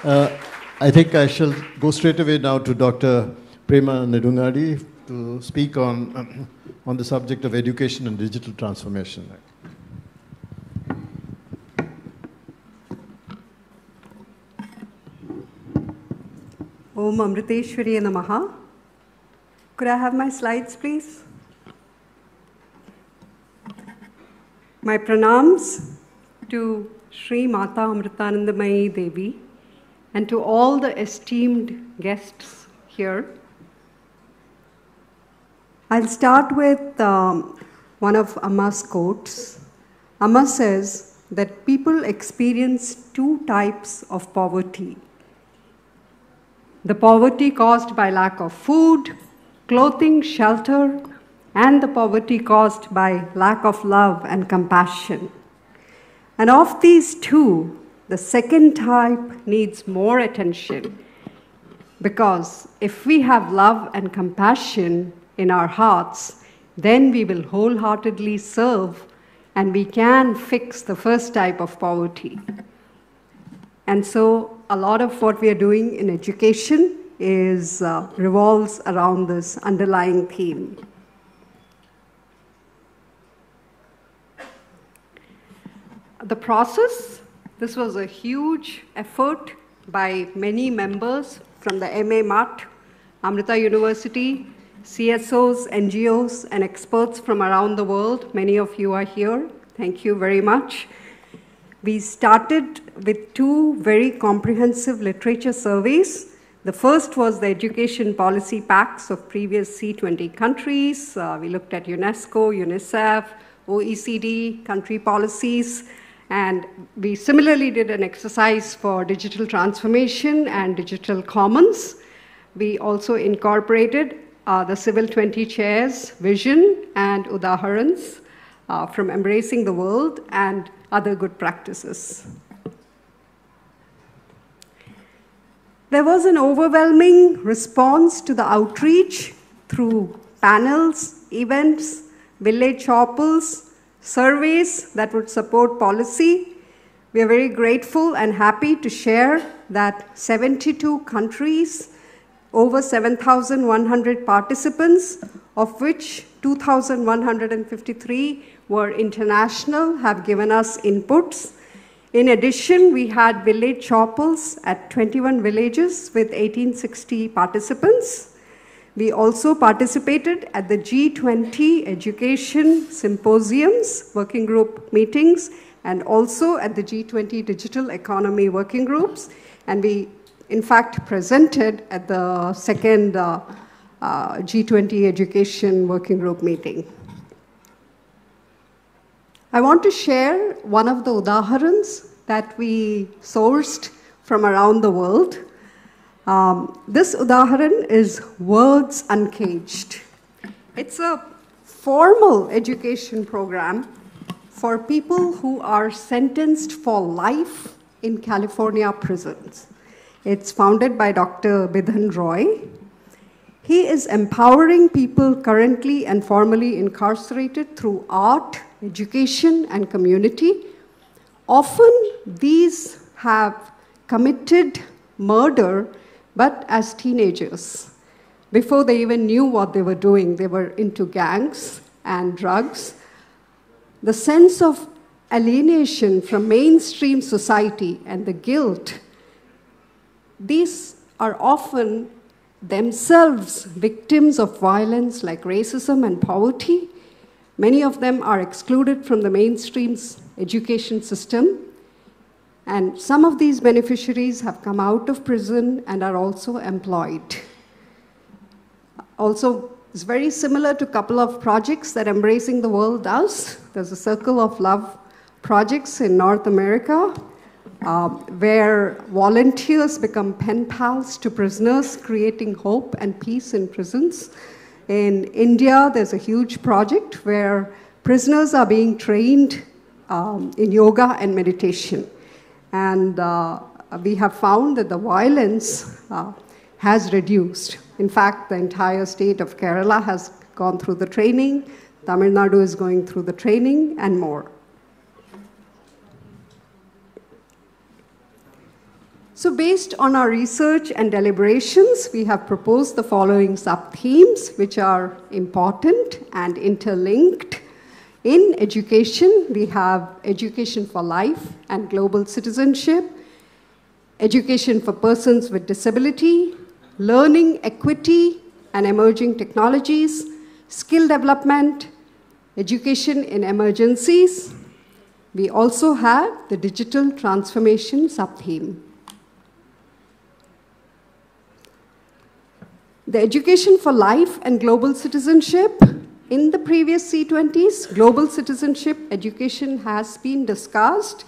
I think I shall go straight away now to Dr. Prema Nedungadi to speak on the subject of education and digital transformation. Om Amriteshwari Namaha. Could I have my slides, please? My pranams to Sri Mata Amritanandamayi Devi and to all the esteemed guests here. I'll start with one of Amma's quotes. Amma says that people experience two types of poverty. The poverty caused by lack of food, clothing, shelter, and the poverty caused by lack of love and compassion. And of these two, the second type needs more attention, because if we have love and compassion in our hearts, then we will wholeheartedly serve and we can fix the first type of poverty. And so a lot of what we are doing in education is revolves around this underlying theme. The process, this was a huge effort by many members from the MA MAT, Amrita University, CSOs, NGOs, and experts from around the world. Many of you are here. Thank you very much. We started with two very comprehensive literature surveys. The first was the education policy packs of previous C20 countries. We looked at UNESCO, UNICEF, OECD, country policies, and we similarly did an exercise for digital transformation and digital commons. We also incorporated the Civil 20 Chair's vision and udaharans from embracing the world and other good practices. There was an overwhelming response to the outreach through panels, events, village chapels, surveys that would support policy. We are very grateful and happy to share that 72 countries, over 7,100 participants, of which 2,153 were international, have given us inputs. In addition, we had village chapels at 21 villages with 1,860 participants. We also participated at the G20 education symposiums, working group meetings, and also at the G20 digital economy working groups. And we, in fact, presented at the second G20 education working group meeting. I want to share one of the udaharans that we sourced from around the world. This udaharan is Words Uncaged. It's a formal education program for people who are sentenced for life in California prisons. It's founded by Dr. Bidhan Roy. He is empowering people currently and formerly incarcerated through art, education, and community. Often these have committed murder, but as teenagers. Before they even knew what they were doing, they were into gangs and drugs. The sense of alienation from mainstream society and the guilt, these are often themselves victims of violence like racism and poverty. Many of them are excluded from the mainstream education system. And some of these beneficiaries have come out of prison and are also employed. Also, it's very similar to a couple of projects that Embracing the World does. There's a Circle of Love projects in North America, where volunteers become pen pals to prisoners, creating hope and peace in prisons. In India, there's a huge project where prisoners are being trained in yoga and meditation. And we have found that the violence has reduced. In fact, the entire state of Kerala has gone through the training, Tamil Nadu is going through the training, and more. So based on our research and deliberations, we have proposed the following sub-themes, which are important and interlinked. In education, we have education for life and global citizenship, education for persons with disability, learning equity and emerging technologies, skill development, education in emergencies. We also have the digital transformation sub-theme. The education for life and global citizenship. In the previous C20s, global citizenship education has been discussed.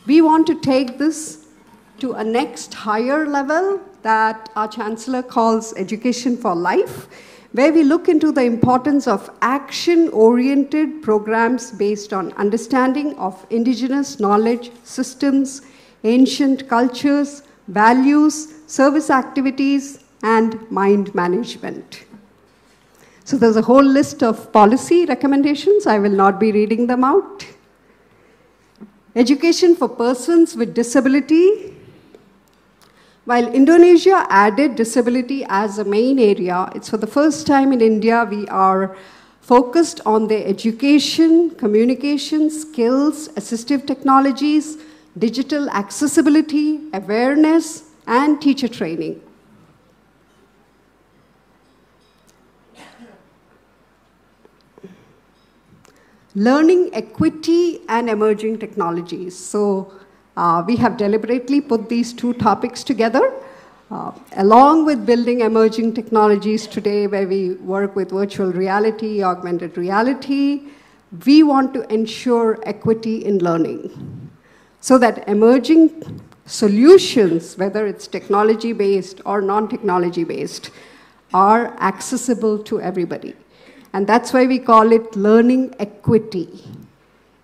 We want to take this to a next higher level that our Chancellor calls education for life, where we look into the importance of action-oriented programs based on understanding of indigenous knowledge systems, ancient cultures, values, service activities, and mind management. So there's a whole list of policy recommendations. I will not be reading them out. Education for persons with disability. While Indonesia added disability as a main area, it's for the first time in India we are focused on their education, communication, skills, assistive technologies, digital accessibility, awareness, and teacher training. Learning equity and emerging technologies. So we have deliberately put these two topics together, along with building emerging technologies today where we work with virtual reality, augmented reality. We want to ensure equity in learning so that emerging solutions, whether it's technology-based or non-technology-based, are accessible to everybody. And that's why we call it learning equity.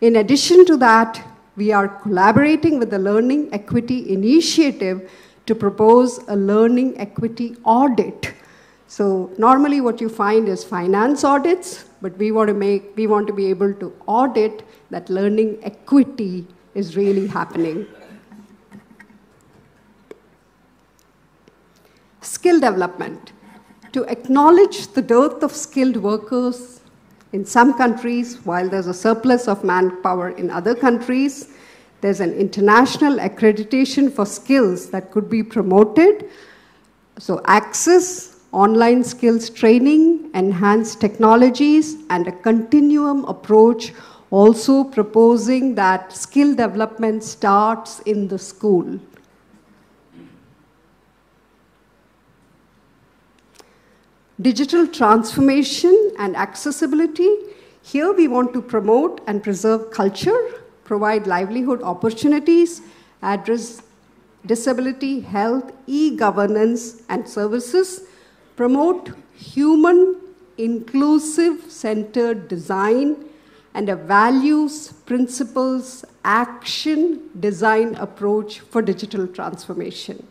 In addition to that, we are collaborating with the Learning Equity Initiative to propose a learning equity audit. So normally what you find is finance audits, but we want to be able to audit that learning equity is really happening. Skill development. To acknowledge the dearth of skilled workers in some countries, while there's a surplus of manpower in other countries, there's an international accreditation for skills that could be promoted. So access, online skills training, enhanced technologies, and a continuum approach, also proposing that skill development starts in the school. Digital transformation and accessibility. Here we want to promote and preserve culture, provide livelihood opportunities, address disability, health, e-governance and services, promote human, inclusive, centered design, and a values, principles, action, design approach for digital transformation.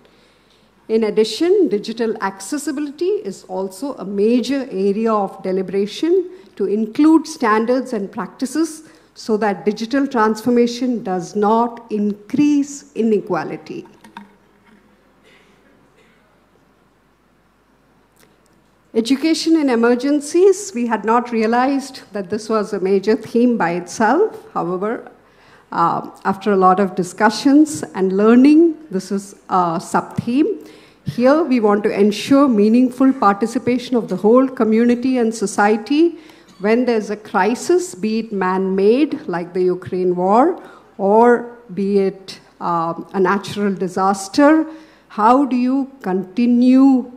In addition, digital accessibility is also a major area of deliberation to include standards and practices so that digital transformation does not increase inequality. Education in emergencies, we had not realized that this was a major theme by itself. However, after a lot of discussions and learning, this is a sub-theme. Here, we want to ensure meaningful participation of the whole community and society when there's a crisis, be it man-made, like the Ukraine war, or be it a natural disaster. How do you continue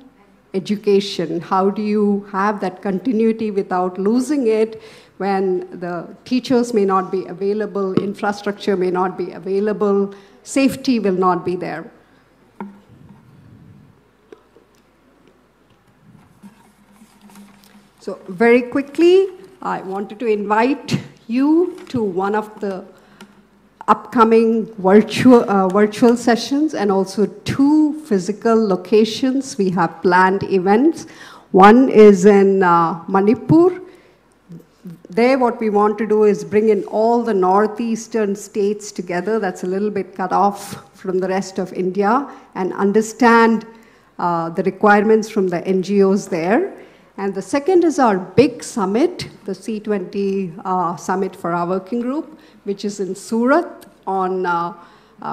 education? How do you have that continuity without losing it when the teachers may not be available, infrastructure may not be available, safety will not be there? So very quickly, I wanted to invite you to one of the upcoming virtual sessions and also two physical locations. We have planned events. One is in Manipur. there what we want to do is bring in all the northeastern states together, that's a little bit cut off from the rest of India, and understand the requirements from the NGOs there. And the second is our big summit, the C20 summit for our working group, which is in Surat on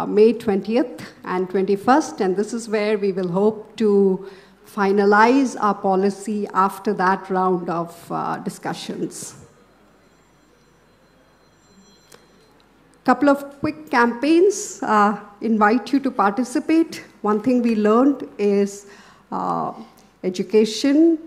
May 20th and 21st. And this is where we will hope to finalize our policy after that round of discussions. Couple of quick campaigns invite you to participate. One thing we learned is education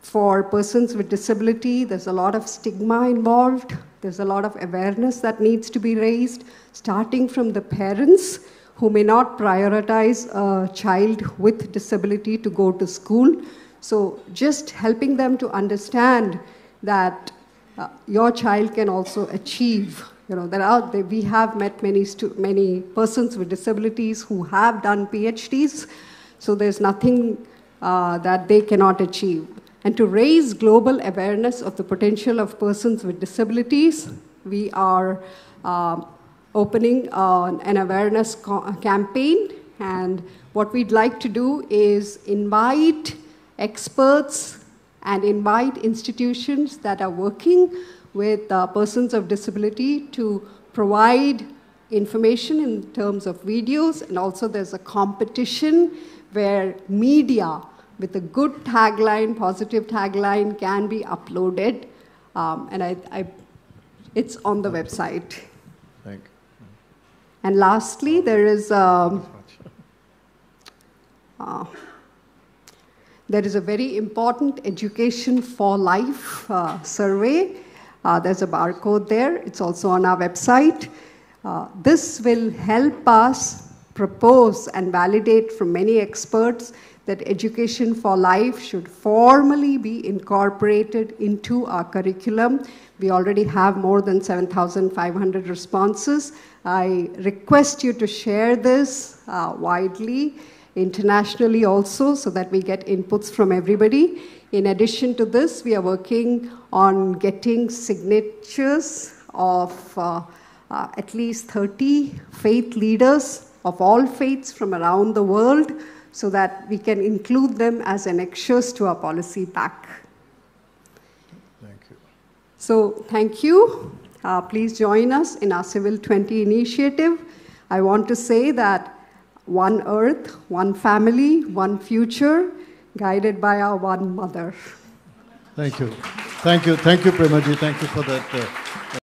for persons with disability. There's a lot of stigma involved. There's a lot of awareness that needs to be raised, starting from the parents who may not prioritize a child with disability to go to school. So just helping them to understand that your child can also achieve. You know, we have met many persons with disabilities who have done PhDs, so there's nothing that they cannot achieve. And to raise global awareness of the potential of persons with disabilities, we are opening an awareness campaign. And what we'd like to do is invite experts and invite institutions that are working with persons of disability to provide information in terms of videos. And also there's a competition where media with a good tagline, positive tagline, can be uploaded. And it's on the website. Thank you. And lastly, there is a very important Education for Life survey. There's a barcode there. It's also on our website. This will help us propose and validate from many experts that Education for Life should formally be incorporated into our curriculum. We already have more than 7,500 responses. I request you to share this widely, internationally also, so that we get inputs from everybody. In addition to this, we are working on getting signatures of at least 30 faith leaders of all faiths from around the world, so that we can include them as annexures to our policy pack. Thank you. So thank you. Please join us in our Civil 20 initiative. I want to say that one earth, one family, one future, guided by our one mother. Thank you. Thank you. Thank you, Prema ji. Thank you for that.